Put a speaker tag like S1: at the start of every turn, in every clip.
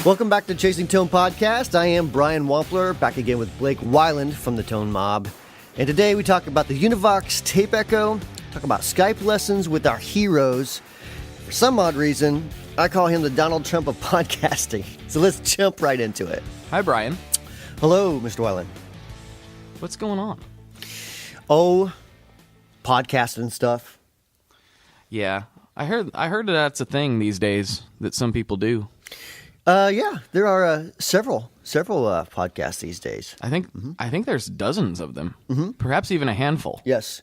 S1: Welcome back to Chasing Tone Podcast. I am Brian Wampler, back again with Blake Weiland from the Tone Mob. And today we talk about the Univox Tape Echo, talk about Skype lessons with our heroes. For some odd reason, I call him the Donald Trump of podcasting. So let's jump right into it.
S2: Hi, Brian.
S1: Hello, Mr. Weiland.
S2: What's going on?
S1: Oh, podcasting stuff.
S2: Yeah, I heard that's a thing these days that some people do.
S1: Yeah, there are several podcasts these days.
S2: I think there's dozens of them, perhaps even a handful.
S1: Yes.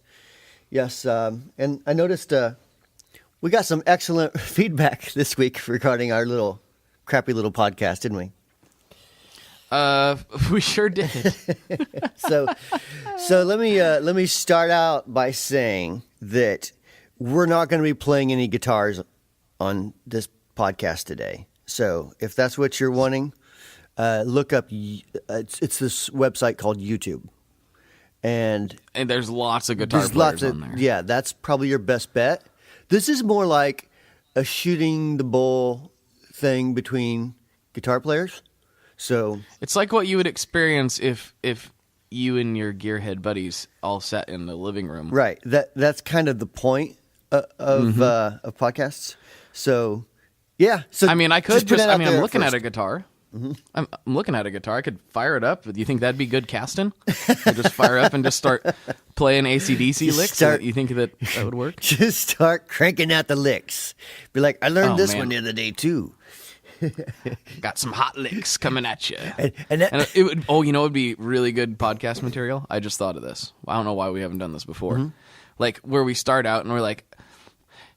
S1: And I noticed we got some excellent feedback this week regarding our crappy little podcast, didn't we?
S2: We sure did.
S1: So let me start out by saying that we're not going to be playing any guitars on this podcast today. So if that's what you're wanting, look up. It's this website called YouTube, and
S2: there's lots of guitar players on there.
S1: Yeah, that's probably your best bet. This is more like a shooting the bull thing between guitar players. So
S2: it's like what you would experience if you and your gearhead buddies all sat in the living room.
S1: Right. That's kind of the point of podcasts. So. Yeah. So
S2: I'm looking
S1: first.
S2: at a guitar. Mm-hmm. I'm looking at a guitar. I could fire it up. Do you think that'd be good casting? I just fire up and just start playing AC/DC licks? You think that would work?
S1: Just start cranking out the licks. Be like, I learned this one the other day too.
S2: Got some hot licks coming at you.
S1: And
S2: it would. Oh, you know, it'd be really good podcast material. I just thought of this. I don't know why we haven't done this before. Mm-hmm. Like where we start out and we're like,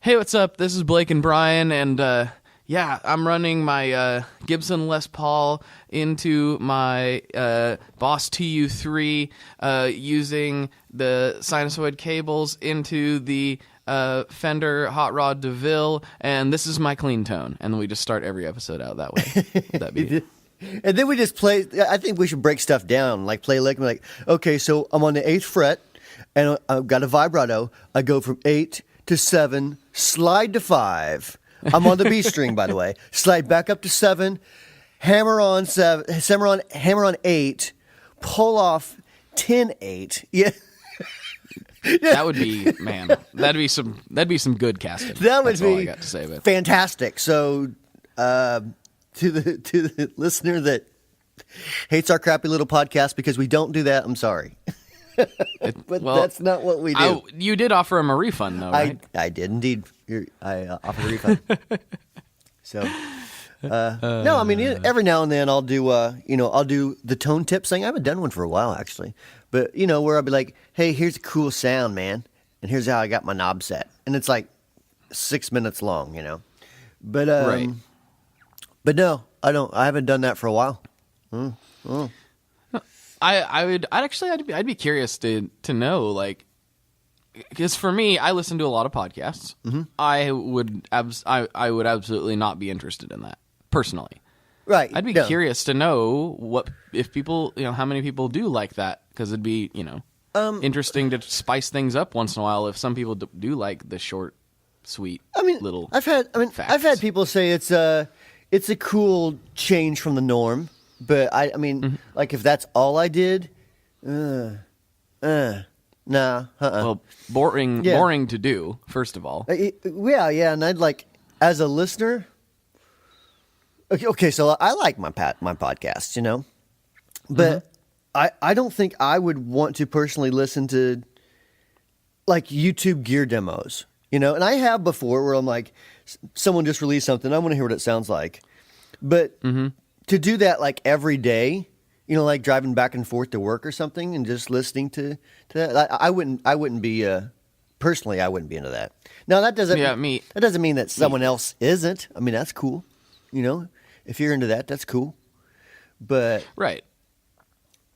S2: "Hey, what's up? This is Blake and Brian, and yeah, I'm running my Gibson Les Paul into my Boss TU3 using the sinusoid cables into the Fender Hot Rod DeVille, and this is my clean tone." And we just start every episode out that way. That'd be...
S1: And then we just play. I think we should break stuff down, like play lick. Like, okay, so I'm on the 8th fret, and I've got a vibrato. I go from 8 to 7, slide to 5. I'm on the B string, by the way. Slide back up to 7, hammer on 7, hammer on 8, pull off 10/8. Yeah.
S2: That would be, man. That'd be some good casting.
S1: That would
S2: That's
S1: be
S2: all I got to say about it.
S1: Fantastic. So, to the listener that hates our crappy little podcast because we don't do that, I'm sorry. But that's not what we do.
S2: You did offer him a refund, though, right?
S1: I did indeed. I offered a refund. So, no, I mean, every now and then I'll do, I'll do the tone tips thing. I haven't done one for a while, actually. But, where I'll be like, hey, here's a cool sound, man. And here's how I got my knob set. And it's like 6 minutes long, But,
S2: right.
S1: But no, I don't. I haven't done that for a while.
S2: I'd be curious to know, like, because for me, I listen to a lot of podcasts. Mm-hmm. I would absolutely not be interested in that personally.
S1: Right.
S2: I'd be curious to know if people, how many people do like that, because it'd be, interesting to spice things up once in a while. If some people do like the short, sweet, little.
S1: I've had people say it's a cool change from the norm. But like if that's all I did, nah.
S2: Well, boring to do. First of all,
S1: yeah, and I'd like as a listener. Okay, so I like my podcast, but I don't think I would want to personally listen to like YouTube gear demos, and I have before where I'm like, someone just released something, I want to hear what it sounds like, but. Mm-hmm. To do that like every day, like driving back and forth to work or something, and just listening to that, I wouldn't be personally. I wouldn't be into that. Now that doesn't that doesn't mean that someone else isn't. I mean that's cool, if you're into that, that's cool. But
S2: right,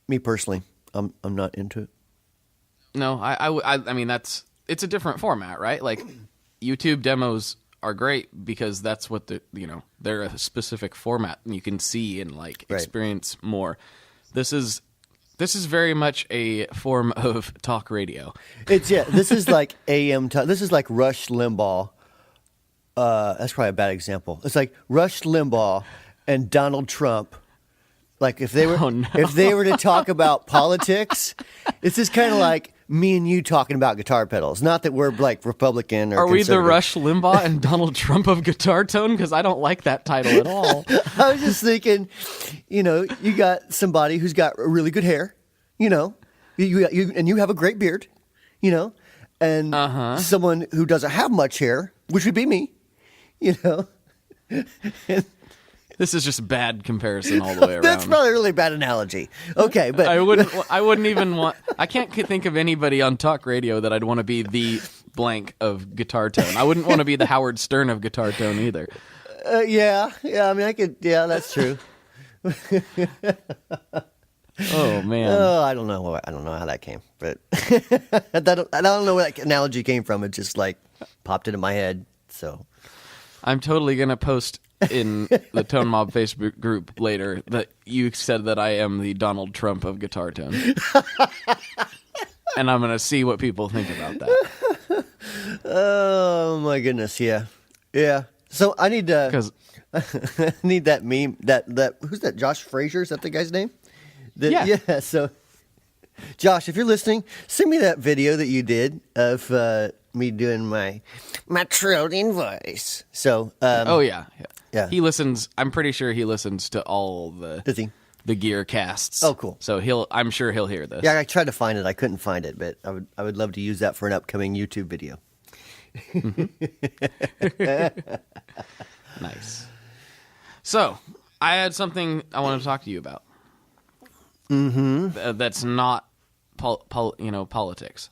S1: me personally, I'm not into it.
S2: No, I mean it's a different format, right? Like YouTube demos are great because that's what they're a specific format and you can see and experience more. This is very much a form of talk radio.
S1: This is like AM talk. This is like Rush Limbaugh. That's probably a bad example. It's like Rush Limbaugh and Donald Trump. Like if they were
S2: Oh, no.
S1: if they were to talk about politics, it's just kind of like me and you talking about guitar pedals. Not that we're like Republican or
S2: Are we the
S1: conservative.
S2: Rush Limbaugh and Donald Trump of guitar tone? Because I don't like that title at all.
S1: I was just thinking, you got somebody who's got really good hair, you and you have a great beard, and someone who doesn't have much hair, which would be me,
S2: This is just bad comparison all the way around.
S1: That's probably a really bad analogy. Okay, but
S2: I wouldn't even want. I can't think of anybody on talk radio that I'd want to be the blank of guitar tone. I wouldn't want to be the Howard Stern of guitar tone either.
S1: yeah. I mean, I could. Yeah, that's true.
S2: Oh man.
S1: Oh, I don't know. I don't know how that came, but I don't know where that analogy came from. It just like popped into my head. So
S2: I'm totally gonna post in the Tone Mob Facebook group later that you said that I am the Donald Trump of guitar tone. And I'm going to see what people think about that.
S1: Oh my goodness, yeah. So I need to
S2: 'Cause-
S1: I need that meme that who's that? Josh Frazier, is that the guy's name?
S2: Yeah.
S1: So Josh, if you're listening, send me that video that you did of me doing my Trillian voice. So
S2: Oh yeah.
S1: Yeah.
S2: He listens. I'm pretty sure he listens to all
S1: Does he?
S2: the gear casts.
S1: Oh, cool.
S2: So I'm sure he'll hear this.
S1: Yeah, I tried to find it. I couldn't find it, but I would love to use that for an upcoming YouTube video.
S2: Nice. So I had something I wanted to talk to you about. That's not politics.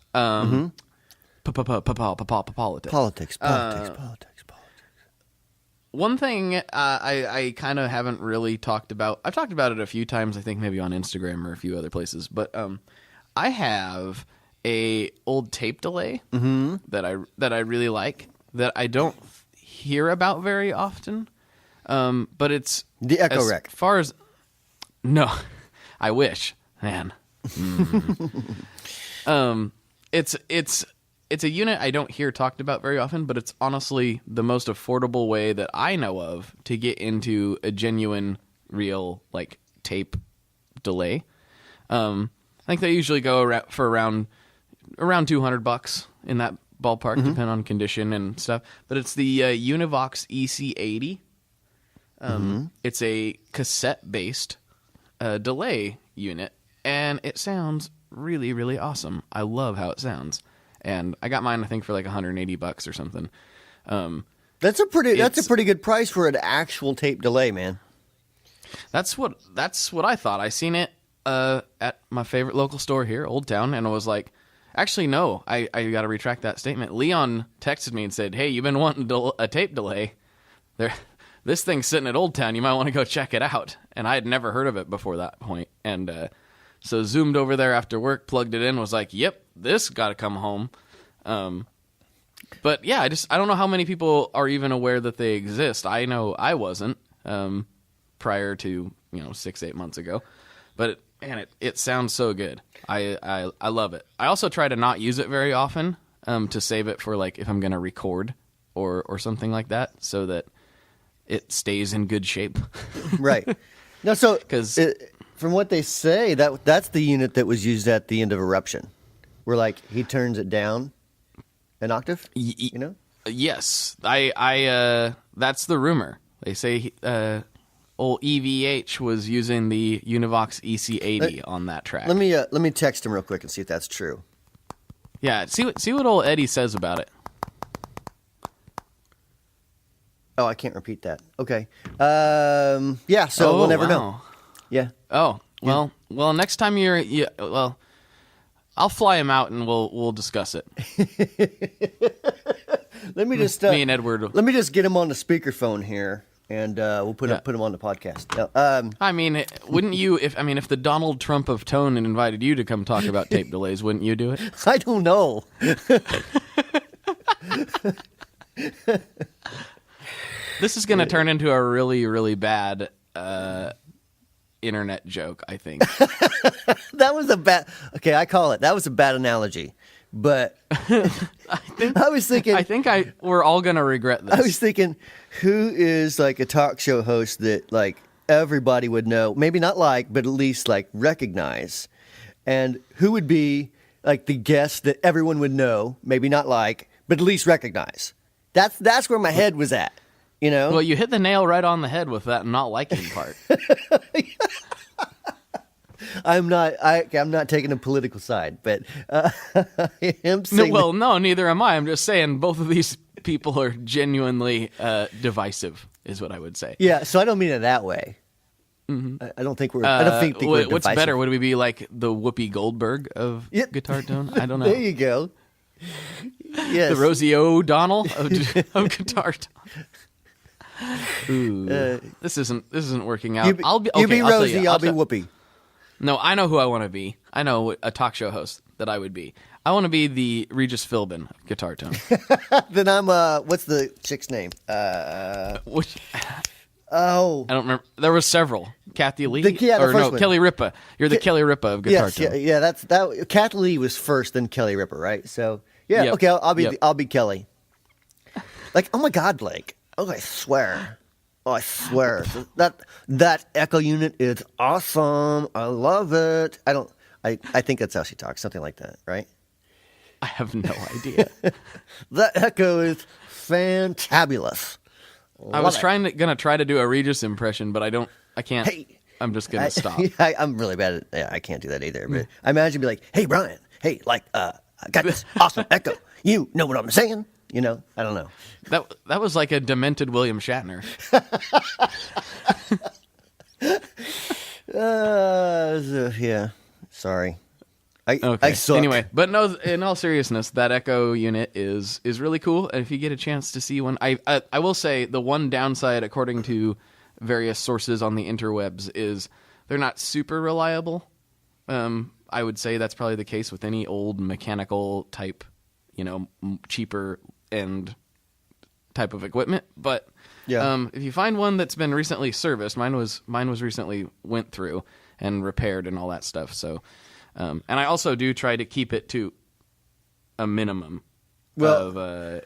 S2: Politics.
S1: Politics.
S2: One thing I kind of haven't really talked about. I've talked about it a few times. I think maybe on Instagram or a few other places. But I have a old tape delay that I really like that I don't hear about very often. But it's
S1: The Echo
S2: as
S1: Rec.
S2: far as no, I wish, man. It's a unit I don't hear talked about very often, but it's honestly the most affordable way that I know of to get into a genuine, real like tape delay. I think they usually go for around $200 in that ballpark, depending on condition and stuff. But it's the Univox EC80. It's a cassette-based delay unit, and it sounds really, really awesome. I love how it sounds. And I got mine, I think, for like $180 or something.
S1: That's a pretty good price for an actual tape delay, man.
S2: That's what I thought. I seen it at my favorite local store here, Old Town, and I was like, actually, no, I got to retract that statement. Leon texted me and said, "Hey, you've been wanting a tape delay. This thing's sitting at Old Town. You might want to go check it out." And I had never heard of it before that point, and so zoomed over there after work, plugged it in, was like, "Yep, this got to come home." But yeah, I don't know how many people are even aware that they exist. I know I wasn't prior to 6-8 months ago, but it sounds so good. I love it. I also try to not use it very often to save it for like if I'm gonna record or something like that, so that it stays in good shape.
S1: Right. No, so
S2: 'Cause-
S1: from what they say, that's the unit that was used at the end of Eruption, where like he turns it down an octave.
S2: Yes, I that's the rumor. They say old EVH was using the Univox EC80 on that track.
S1: Let me text him real quick and see if that's true.
S2: Yeah, see what old Eddie says about it.
S1: Oh, I can't repeat that. Okay. Yeah. So we'll never know. Yeah.
S2: Oh, well, next time I'll fly him out and we'll discuss it.
S1: Let me just
S2: Me and Edward.
S1: Let me just get him on the speakerphone here, and we'll put him on the podcast.
S2: I mean, wouldn't you? If the Donald Trump of tone invited you to come talk about tape delays, wouldn't you do it?
S1: I don't know.
S2: This is going to turn into a really, really bad internet joke, I think.
S1: That was a bad. Okay, I call it. That was a bad analogy, But I was thinking,
S2: we're all gonna regret this.
S1: I was thinking, who is like a talk show host that like everybody would know, maybe not like, but at least like recognize, and who would be like the guest that everyone would know, maybe not like, but at least recognize. That's where my head was at, you know.
S2: Well, you hit the nail right on the head with that not liking part.
S1: I'm not taking a political side, but I am saying
S2: no, neither am I. I'm just saying both of these people are genuinely divisive, is what I would say.
S1: Yeah, so I don't mean it that way. Mm-hmm. I don't think we're. I don't think we're
S2: what's
S1: divisive.
S2: better? Would we be like the Whoopi Goldberg of Guitar Tone? I don't know.
S1: There you go. Yes.
S2: The Rosie O'Donnell of Guitar Tone. Ooh, this isn't working out.
S1: You be Rosie, I'll be Whoopi.
S2: No, I know who I want to be. I know a talk show host that I would be. I want to be the Regis Philbin of Guitar Tone.
S1: Then I'm what's the chick's name?
S2: Which,
S1: I
S2: don't remember. There was several. Kathy Lee,
S1: the first one.
S2: Kelly Ripa. You're the Kelly Ripa of Guitar Tone.
S1: Yeah, that. Kathy Lee was first, then Kelly Ripa, right? So yeah,
S2: Yep.
S1: okay, I'll be Kelly. Like, oh my God, Blake! Oh, I swear. That echo unit is awesome. I love it. I think that's how she talks, something like that, right?
S2: I have no idea.
S1: That echo is fantabulous.
S2: I was gonna try to do a Regis impression, but I can't.
S1: Hey,
S2: I'm just gonna stop.
S1: I'm really bad at. Yeah, I can't do that either. But I imagine be like, "Hey, Brian. Hey, like, I got this awesome echo. You know what I'm saying? You know? I don't know."
S2: That was like a demented William Shatner.
S1: Yeah. Sorry.
S2: Okay.
S1: I suck.
S2: Anyway, but no. In all seriousness, that echo unit is really cool. And if you get a chance to see one, I will say the one downside, according to various sources on the interwebs, is they're not super reliable. I would say that's probably the case with any old mechanical type, cheaper and type of equipment. But if you find one that's been recently serviced, mine was recently went through and repaired and all that stuff. So. And I also do try to keep it to a minimum of, Let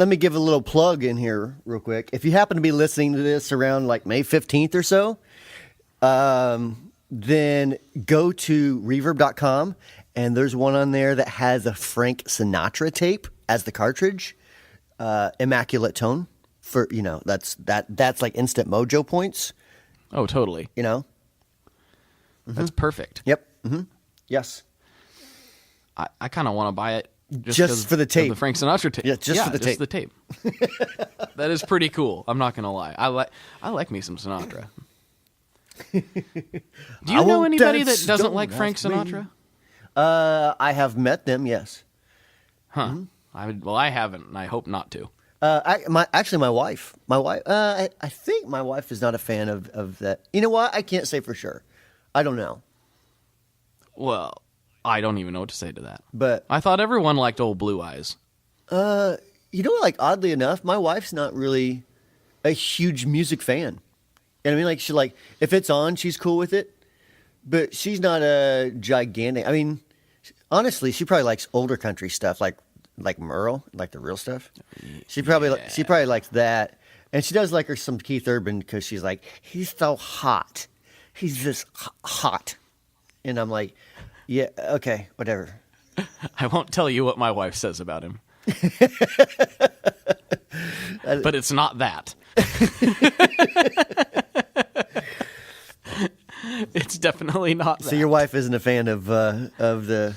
S1: me give a little plug in here real quick. If you happen to be listening to this around like May 15th or so, then go to reverb.com and there's one on there that has a Frank Sinatra tape as the cartridge, Immaculate Tone for, that's like instant mojo points.
S2: Oh, totally.
S1: That's
S2: perfect.
S1: Yep. Mm-hmm. Yes.
S2: I kind of want to buy it
S1: just for the tape.
S2: The Frank Sinatra tape.
S1: Yeah, just for the tape.
S2: The tape. That is pretty cool. I'm not gonna lie. I like me some Sinatra. Do you know anybody that doesn't like Frank Sinatra?
S1: I have met them. Yes.
S2: Huh. Mm-hmm. I haven't, and I hope not to.
S1: My wife. I think my wife is not a fan of that. You know what? I can't say for sure. I don't know.
S2: Well, I don't even know what to say to that.
S1: But
S2: I thought everyone liked Old Blue Eyes.
S1: Like oddly enough, my wife's not really a huge music fan. And I mean, like, she if it's on, she's cool with it. But she's not a gigantic. I mean, honestly, she probably likes older country stuff, like Merle, like the real stuff. She probably likes that, and she does like her some Keith Urban because she's like, he's so hot. He's just hot. And I'm like, yeah, okay, whatever.
S2: I won't tell you what my wife says about him. But it's not that. It's definitely not that.
S1: So your wife isn't a fan of the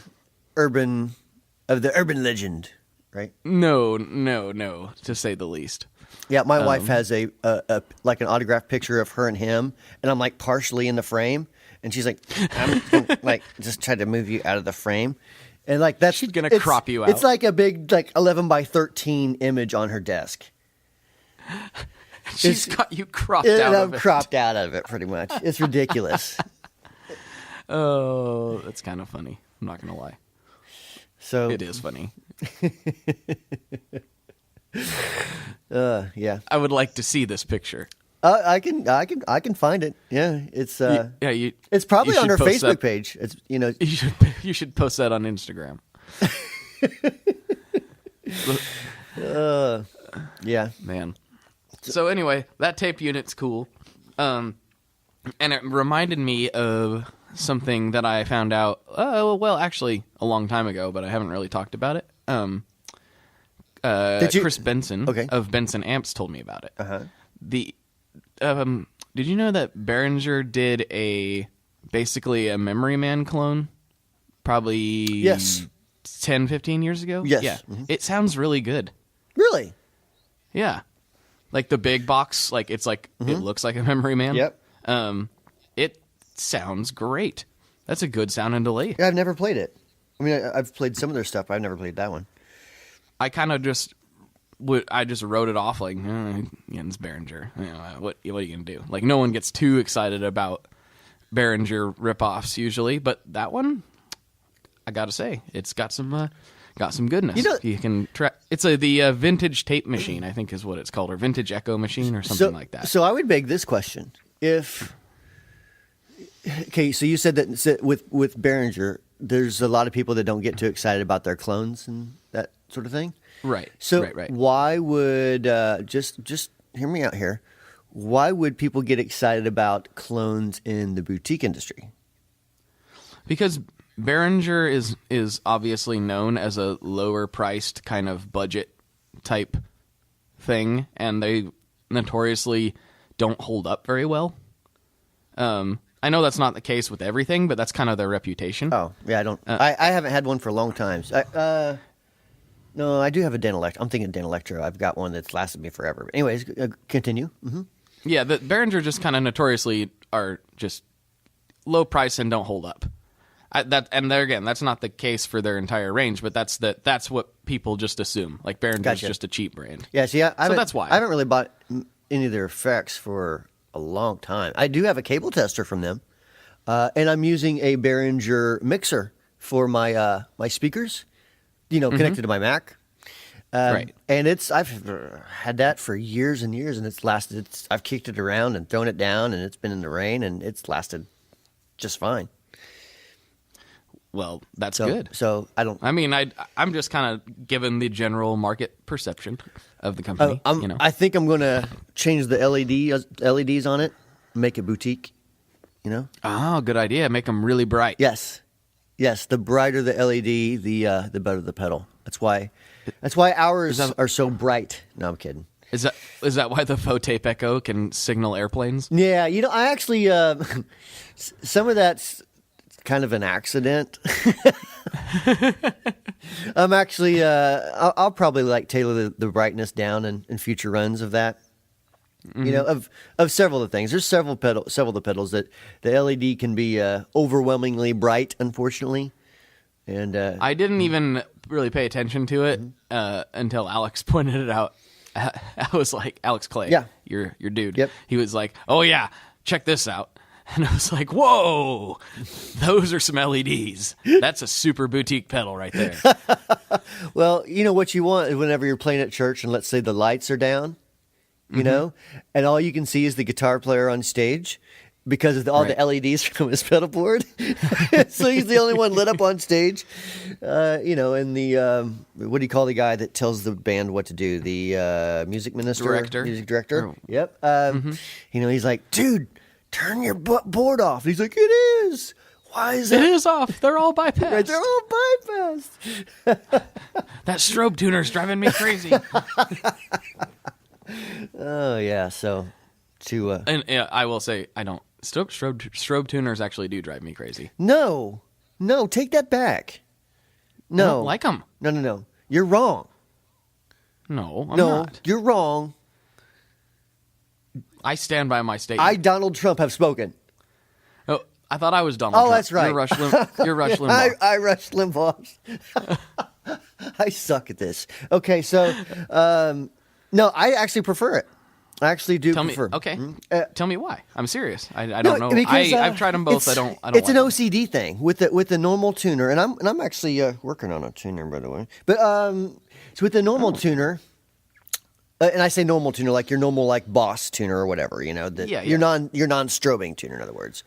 S1: urban legend, right?
S2: No, to say the least.
S1: Yeah, my wife has a like an autographed picture of her and him, and I'm like partially in the frame, and she's like, I'm like just trying to move you out of the frame, and like that's
S2: she's gonna crop you out.
S1: It's like a big 11 by 13 image on her desk.
S2: She's got you cropped out of it.
S1: I'm cropped out of it pretty much. It's ridiculous.
S2: Oh, that's kind of funny. I'm not gonna lie.
S1: So
S2: it is funny.
S1: Yeah.
S2: I would like to see this picture.
S1: I can find it. Yeah, it's
S2: it's
S1: probably on her Facebook page. It's
S2: you should post that on Instagram.
S1: Yeah.
S2: Man. So anyway, that tape unit's cool. And it reminded me of something that I found out, actually a long time ago, but I haven't really talked about it. Chris Benson of Benson Amps told me about it.
S1: Uh-huh.
S2: Did you know that Behringer did basically a Memory Man clone? Probably 10, 15 years ago?
S1: Yes.
S2: Yeah.
S1: Mm-hmm.
S2: It sounds really good.
S1: Really?
S2: Yeah. Like the big box, like it's like it looks like a Memory Man.
S1: Yep.
S2: It sounds great. That's a good sound and delay.
S1: Yeah, I've never played it. I mean, I've played some of their stuff, but I've never played that one.
S2: I kind of just wrote it off like, it's Behringer. You know, what are you gonna do? Like, no one gets too excited about Behringer ripoffs usually, but that one, I gotta say, it's got some goodness.
S1: You know,
S2: you can try. It's the vintage tape machine, I think is what it's called, or vintage echo machine, or something like that.
S1: So I would beg this question: so you said that with Behringer, there's a lot of people that don't get too excited about their clones and that sort of thing.
S2: Right.
S1: So
S2: right.
S1: why would just hear me out here? Why would people get excited about clones in the boutique industry?
S2: Because Behringer is obviously known as a lower priced kind of budget type thing, and they notoriously don't hold up very well. I know that's not the case with everything, but that's kind of their reputation.
S1: Oh, yeah, I don't. I haven't had one for a long time. No, I do have a Den Electro. I'm thinking Den Electro. I've got one that's lasted me forever. But anyways, continue. Mm-hmm.
S2: Yeah, the Behringer just kind of notoriously are just low price and don't hold up. And there again, that's not the case for their entire range, but that's what people just assume. Like Behringer's just a cheap brand.
S1: Yeah, see, so
S2: that's why
S1: I haven't really bought any of their effects for a long time. I do have a cable tester from them, and I'm using a Behringer mixer for my my speakers. Connected to my Mac.
S2: Right.
S1: And I've had that for years and years, and it's lasted. I've kicked it around and thrown it down, and it's been in the rain, and it's lasted just fine.
S2: Well, that's good.
S1: So I don't.
S2: I mean, I'm just kind of given the general market perception of the company.
S1: I think I'm going to change the LEDs on it, make it boutique.
S2: Oh, good idea. Make them really bright.
S1: Yes, the brighter the LED, the better the pedal. That's why ours are so bright. No, I'm kidding.
S2: Is that why the faux tape echo can signal airplanes?
S1: Yeah, I actually some of that's kind of an accident. I'm actually I'll probably tailor the brightness down in future runs of that. Mm-hmm. Of several of the things. There's several of the pedals that the LED can be overwhelmingly bright, unfortunately. And
S2: I didn't even really pay attention to it until Alex pointed it out. I was like, Alex Clay, your dude.
S1: Yep.
S2: He was like, oh yeah, check this out. And I was like, whoa, those are some LEDs. That's a super boutique pedal right there.
S1: Well, what you want is whenever you're playing at church and let's say the lights are down, and all you can see is the guitar player on stage because of all the LEDs from his pedal board. So he's the only one lit up on stage. And the, what do you call the guy that tells the band what to do? The music director.
S2: Oh.
S1: Yep. He's like, dude, turn your board off. And he's like, it is. Why is that?
S2: It is off. They're all bypassed.
S1: Right, they're all bypassed.
S2: That strobe tuner's driving me crazy.
S1: Oh yeah, so
S2: and I will say I don't strobe tuners actually do drive me crazy.
S1: No, take that back. No,
S2: I don't like them.
S1: No, you're wrong.
S2: No, I'm not.
S1: You're wrong.
S2: I stand by my statement.
S1: Donald Trump, have spoken.
S2: Oh, I thought I was Donald Trump.
S1: Oh, that's right.
S2: You're Rush Limbaugh.
S1: I Rush Limbaugh. I suck at this. Okay, so no, I actually prefer it. I actually do prefer.
S2: Okay. Tell me why. I'm serious. I
S1: No,
S2: don't know.
S1: because,
S2: I've tried them both. I don't.
S1: It's
S2: like
S1: an
S2: them.
S1: OCD thing with the normal tuner, and I'm actually working on a tuner, by the way. But so with the normal tuner, and I say normal tuner like your normal Boss tuner or whatever, your non-strobing tuner, in other words.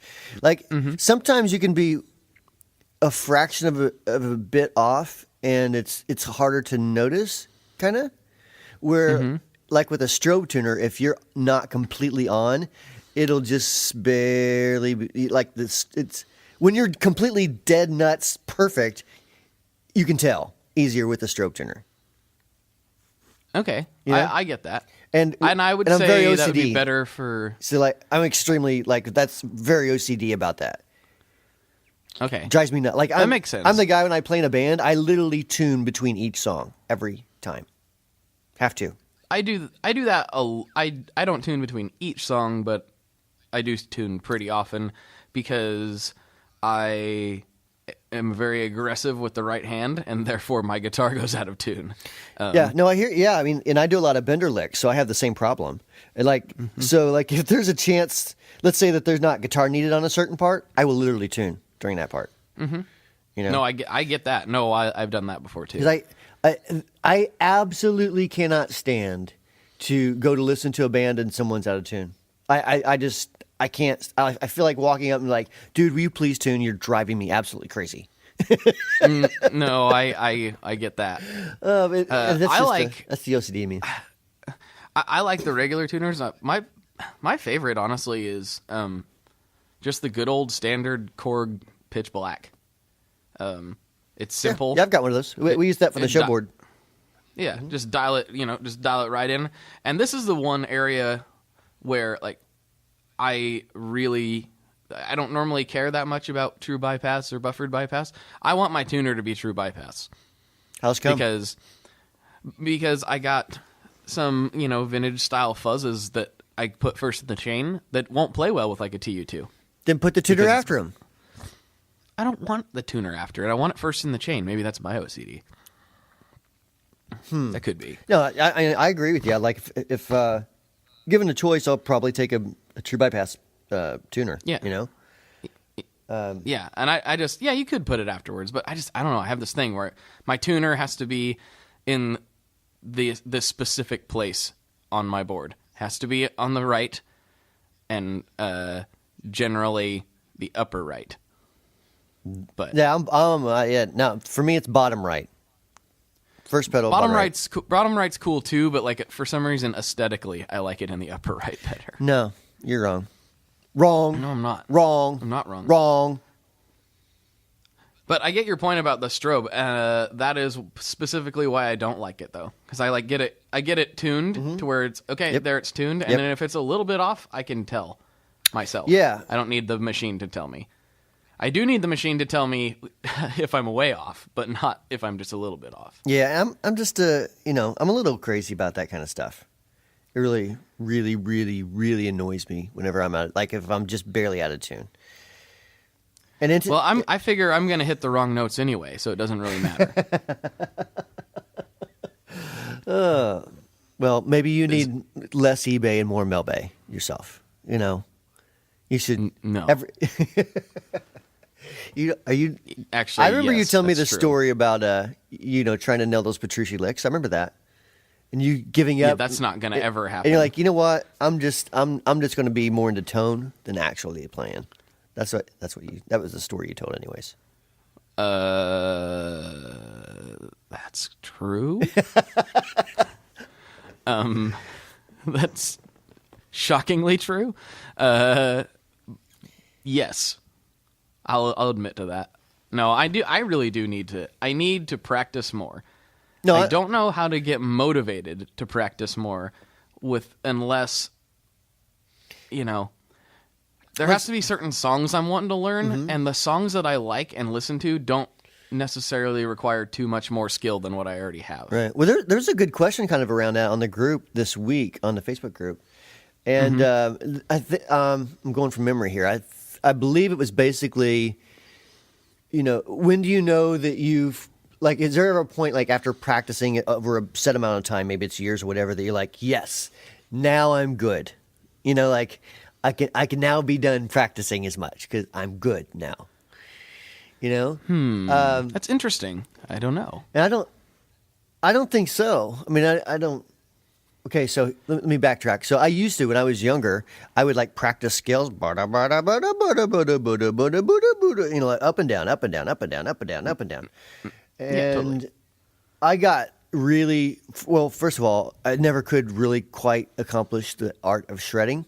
S1: Sometimes you can be a fraction of a bit off, and it's harder to notice, kind of. Where, like with a strobe tuner, if you're not completely on, it'll just barely be, like this. It's when you're completely dead nuts perfect, you can tell easier with a strobe tuner.
S2: Okay,
S1: Yeah.
S2: I get that,
S1: And
S2: I would
S1: I'm very
S2: say that would be
S1: OCD.
S2: better for.
S1: So like I'm extremely like that's very OCD about that.
S2: Okay,
S1: Drives me nuts. Like
S2: that makes sense.
S1: I'm the guy when I play in a band, I literally tune between each song every time. Have to.
S2: I do that. I don't tune between each song, but I do tune pretty often because I am very aggressive with the right hand, and therefore my guitar goes out of tune.
S1: Yeah, no, I hear. Yeah, I mean, and I do a lot of bender licks, so I have the same problem. And like, so like, if there's a chance, let's say that there's not guitar needed on a certain part, I will literally tune during that part. Mm-hmm. You know,
S2: No, I get that. No, I've done that before too.
S1: because I absolutely cannot stand to go to listen to a band and someone's out of tune. I just I can't. I feel like walking up and like, dude, will you please tune? You're driving me absolutely crazy.
S2: No, I get that.
S1: That's
S2: I
S1: just
S2: like-
S1: that's the OCD in me.
S2: I like the regular tuners. My favorite, honestly, is just the good old standard Korg pitch black. It's simple.
S1: Yeah, I've got one of those. We use that for the show board.
S2: Yeah, just dial it. Just dial it right in. And this is the one area where like I don't normally care that much about true bypass or buffered bypass. I want my tuner to be true bypass.
S1: How's come?
S2: Because I got some, vintage style fuzzes that I put first in the chain that won't play well with like a TU2.
S1: Then put the tuner after him.
S2: I don't want the tuner after it. I want it first in the chain. Maybe that's my OCD. That could be.
S1: No, I agree with you. Like if given a choice, I'll probably take a true bypass tuner.
S2: Yeah. Yeah, and I just you could put it afterwards, but I don't know. I have this thing where my tuner has to be in this specific place on my board. Has to be on the right, and generally the upper right. But
S1: Yeah, no, for me it's bottom right. First pedal.
S2: bottom right's cool too, but like for some reason aesthetically, I like it in the upper right better.
S1: No, you're wrong. Wrong.
S2: No, I'm not.
S1: Wrong.
S2: I'm not wrong.
S1: Wrong.
S2: But I get your point about the strobe. That is specifically why I don't like it, though, because I get it tuned to where it's okay.
S1: Yep.
S2: There, it's tuned, and
S1: Yep.
S2: then if it's a little bit off, I can tell myself.
S1: Yeah.
S2: I don't need the machine to tell me. I do need the machine to tell me if I'm way off, but not if I'm just a little bit off.
S1: Yeah, I'm just I'm a little crazy about that kind of stuff. It really, really, really, really annoys me whenever I'm out. Like if I'm just barely out of tune. And
S2: Well, I figure I'm going to hit the wrong notes anyway, so it doesn't really matter.
S1: well, maybe you need less eBay and more Melbay yourself. You should
S2: no.
S1: Are you?
S2: Actually,
S1: I remember you
S2: yes,
S1: telling me the
S2: that's true.
S1: story about trying to nail those Petrucci licks. I remember that, and you giving up.
S2: Yeah, that's not going to ever happen.
S1: And you're like, you know what? I'm just going to be more into tone than actually playing. That was the story you told, anyways.
S2: That's true. That's shockingly true. Yes, I'll admit to that. No, I do. I really do need to. I need to practice more.
S1: No,
S2: I don't know how to get motivated to practice more unless there has to be certain songs I'm wanting to learn, and the songs that I like and listen to don't necessarily require too much more skill than what I already have.
S1: Right. Well, there's a good question kind of around that on the group this week on the Facebook group, and I'm going from memory here. I believe it was basically, when do you know that you've like? Is there ever a point like after practicing it over a set amount of time, maybe it's years or whatever, that you're like, yes, now I'm good. Like I can now be done practicing as much because I'm good now.
S2: That's interesting. I don't know.
S1: And I don't think so. I mean, I don't. Okay, so let me backtrack. So I used to, when I was younger, I would like practice scales, like up and down, up and down, up and down, up and down, up and down, up and down.
S2: Yeah, totally.
S1: I got really well. First of all, I never could really quite accomplish the art of shredding,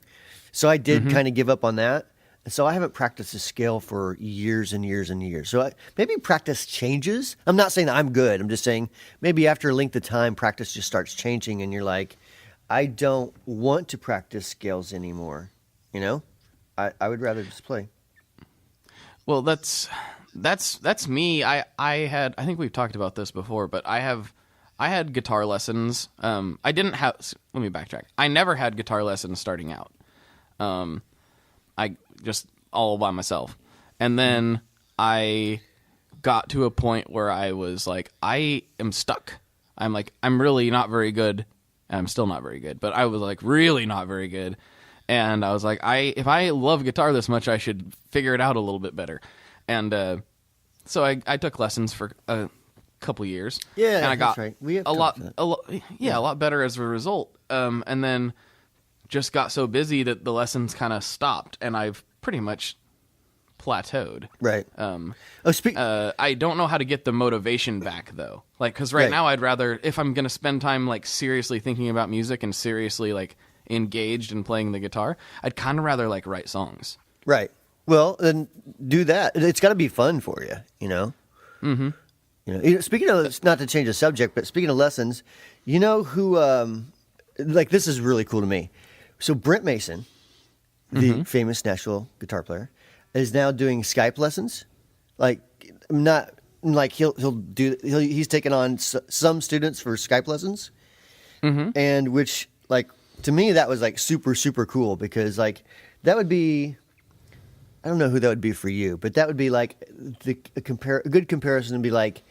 S1: so I did kind of give up on that. And so I haven't practiced the scale for years and years and years. So maybe practice changes. I'm not saying that I'm good. I'm just saying maybe after a length of time, practice just starts changing, and you're like, I don't want to practice scales anymore. You know, I would rather just play.
S2: Well, that's me. I think we've talked about this before, but I had guitar lessons. I didn't have. Let me backtrack. I never had guitar lessons starting out. I just all by myself, and then I got to a point where I was like, I am stuck. I'm really not very good. I'm still not very good, but I was like really not very good. And I was like, if I love guitar this much, I should figure it out a little bit better. And so I took lessons for a couple years.
S1: Yeah,
S2: and I got
S1: that's right. We have
S2: a lot better as a result. And then just got so busy that the lessons kind of stopped, and I've pretty much plateaued.
S1: Right.
S2: I don't know how to get the motivation back though. Like, because right now I'd rather, if I'm gonna spend time like seriously thinking about music and seriously like engaged in playing the guitar, I'd kind of rather like write songs.
S1: Right. Well, then do that. It's got to be fun for you, you know. Mm-hmm. You know, speaking of, not to change the subject, but speaking of lessons, you know who? Like, this is really cool to me. So Brent Mason, the famous Nashville guitar player, is now doing Skype lessons. Like, not like he's taken on some students for Skype lessons, and which, like, to me that was like super super cool, because like that would be, I don't know who that would be for you, but that would be like a good comparison would be like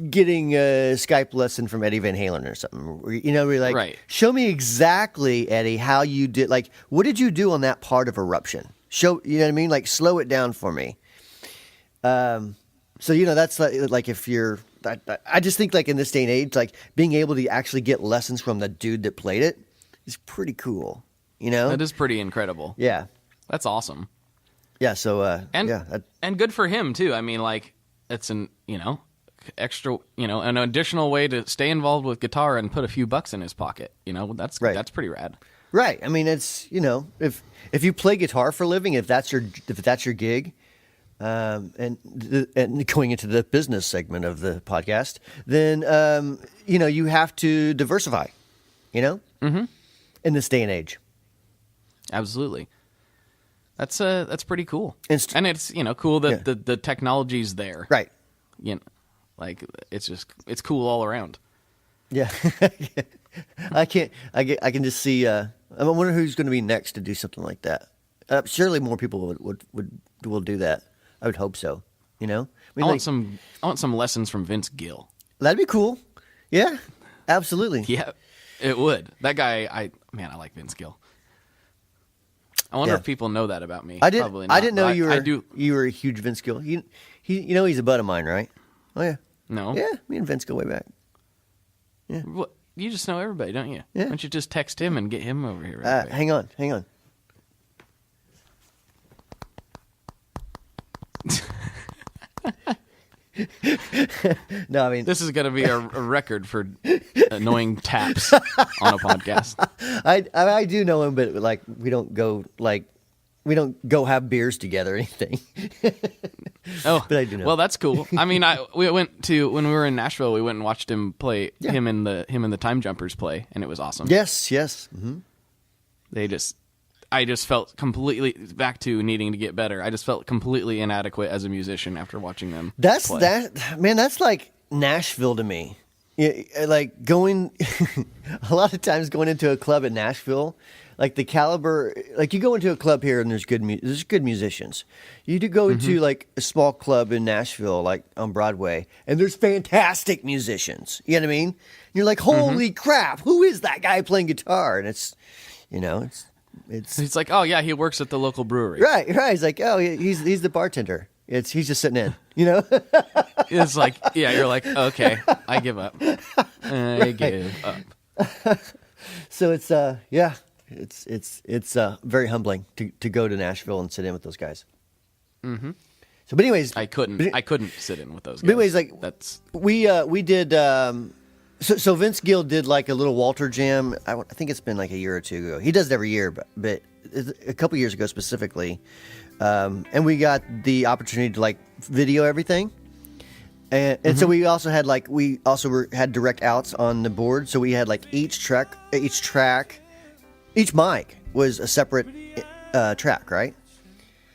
S1: getting a Skype lesson from Eddie Van Halen or something. You know, where you're like,
S2: right.
S1: Show me exactly, Eddie, how you did. Like, what did you do on that part of Eruption? You know what I mean? Like, slow it down for me. So, you know, that's like if you're, I just think like in this day and age, like being able to actually get lessons from the dude that played it is pretty cool. You know,
S2: that is pretty incredible.
S1: Yeah,
S2: that's awesome.
S1: Yeah. So,
S2: and good for him too. I mean, like, it's an, you know, extra, you know, an additional way to stay involved with guitar and put a few bucks in his pocket. You know, that's pretty rad.
S1: Right. I mean, it's, you know, if you play guitar for a living, if that's your gig, and going into the business segment of the podcast, then you know, you have to diversify. You know, in this day and age.
S2: Absolutely. That's pretty cool.
S1: And
S2: it's, you know, cool that the technology's there.
S1: Right.
S2: You know, like it's it's cool all around.
S1: Yeah. I can just see. I wonder who's going to be next to do something like that. Surely more people will do that. I would hope so. You know,
S2: I want some lessons from Vince Gill.
S1: That'd be cool. Yeah, absolutely.
S2: Yeah, it would. That guy, I like Vince Gill. I wonder if people know that about me. Probably not.
S1: I didn't know you were a huge Vince Gill. You know he's a bud of mine, right? Oh yeah.
S2: No.
S1: Yeah, me and Vince go way back. Yeah.
S2: Well, you just know everybody, don't you?
S1: Yeah.
S2: Why don't you just text him and get him over here? Right
S1: hang on. No, I mean,
S2: this is going to be a record for annoying taps on a podcast.
S1: I do know him, but like we don't go have beers together or anything.
S2: Oh,
S1: but I do know.
S2: Well, that's cool. I mean, when we were in Nashville, we went and watched him play.
S1: Yeah.
S2: him and the Time Jumpers play, and it was awesome.
S1: Yes. Mm-hmm.
S2: I just felt completely back to needing to get better. I just felt completely inadequate as a musician after watching them.
S1: Man, that's like Nashville to me. Yeah, like going a lot of times going into a club in Nashville, like the caliber, like you go into a club here and there's good musicians. You do go into like a small club in Nashville, like on Broadway, and there's fantastic musicians. You know what I mean? And you're like, holy crap, who is that guy playing guitar? And it's, you know, it's
S2: like, oh yeah, he works at the local brewery.
S1: Right. He's like, oh, he's the bartender. He's just sitting in, you know.
S2: It's like, yeah, you're like, okay, I give up. Give up.
S1: So it's it's very humbling to go to Nashville and sit in with those guys. Mm-hmm. So, but anyways,
S2: I couldn't sit in with those guys.
S1: But anyways, like
S2: that's
S1: we did. So Vince Gill did like a little Walter Jam. I think it's been like a year or two ago. He does it every year, but a couple years ago specifically, and we got the opportunity to like video everything. And so we also had had direct outs on the board. So we had like each mic was a separate track, right?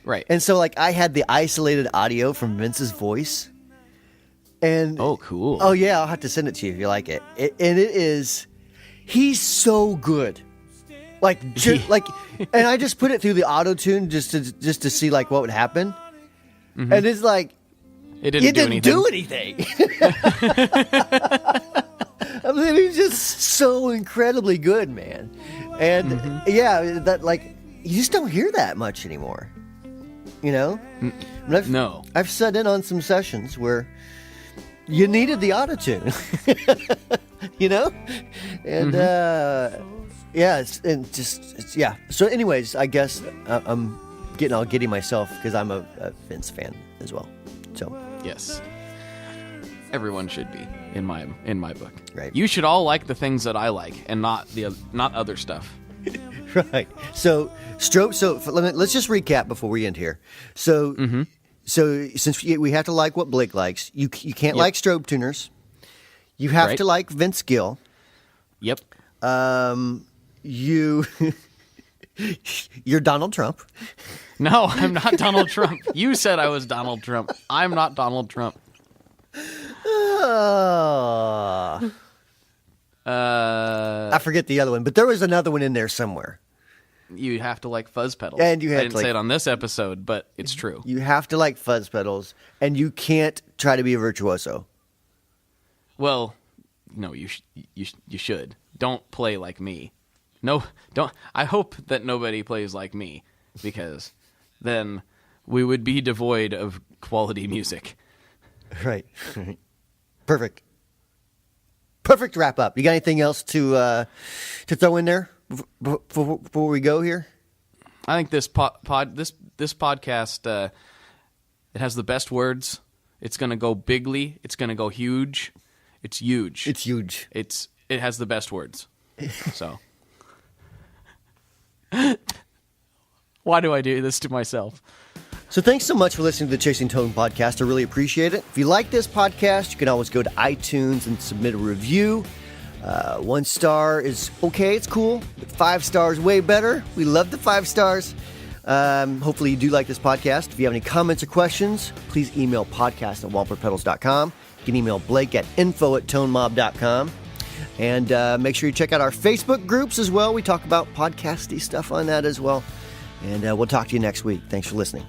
S2: right.
S1: And so like I had the isolated audio from Vince's voice. And
S2: oh, cool.
S1: Oh yeah, I'll have to send it to you if you like it. He's so good. Like and I just put it through the auto tune just to see like what would happen. Mm-hmm. And it's like
S2: it didn't
S1: do anything. I mean, he's just so incredibly good, man. And yeah, that like you just don't hear that much anymore. You know?
S2: No.
S1: I've sat in on some sessions where you needed the auto-tune. You know? And yeah, yeah. So anyways, I guess I'm getting all giddy myself because I'm a Vince fan as well. So
S2: yes, everyone should be in my book.
S1: Right.
S2: You should all like the things that I like, and not other stuff.
S1: Right. So strobe. So let's just recap before we end here. So so since we have to like what Blake likes, you can't like strobe tuners. You have to like Vince Gill.
S2: Yep.
S1: You're Donald Trump.
S2: No, I'm not Donald Trump. You said I was Donald Trump. I'm not Donald Trump.
S1: I forget the other one, but there was another one in there somewhere.
S2: You have to like fuzz pedals.
S1: And you have
S2: I didn't say it on this episode, but it's true.
S1: You have to like fuzz pedals, and you can't try to be a virtuoso.
S2: Well, no, you should. Don't play like me. No, don't. I hope that nobody plays like me, because then we would be devoid of quality music.
S1: Right. Perfect wrap up. You got anything else to throw in there before we go here?
S2: I think this podcast it has the best words. It's going to go bigly. It's going to go huge. It's huge.
S1: It's huge.
S2: It has the best words. So why do I do this to myself?
S1: So thanks so much for listening to the Chasing Tone podcast. I really appreciate it. If you like this podcast, you can always go to iTunes and submit a review. 1 star is okay, it's cool. But 5 stars, way better. We love the 5 stars. Hopefully you do like this podcast. If you have any comments or questions, please email podcast@walperpedals.com. You can email Blake at info@tonemob.com. And make sure you check out our Facebook groups as well. We talk about podcasty stuff on that as well. And we'll talk to you next week. Thanks for listening.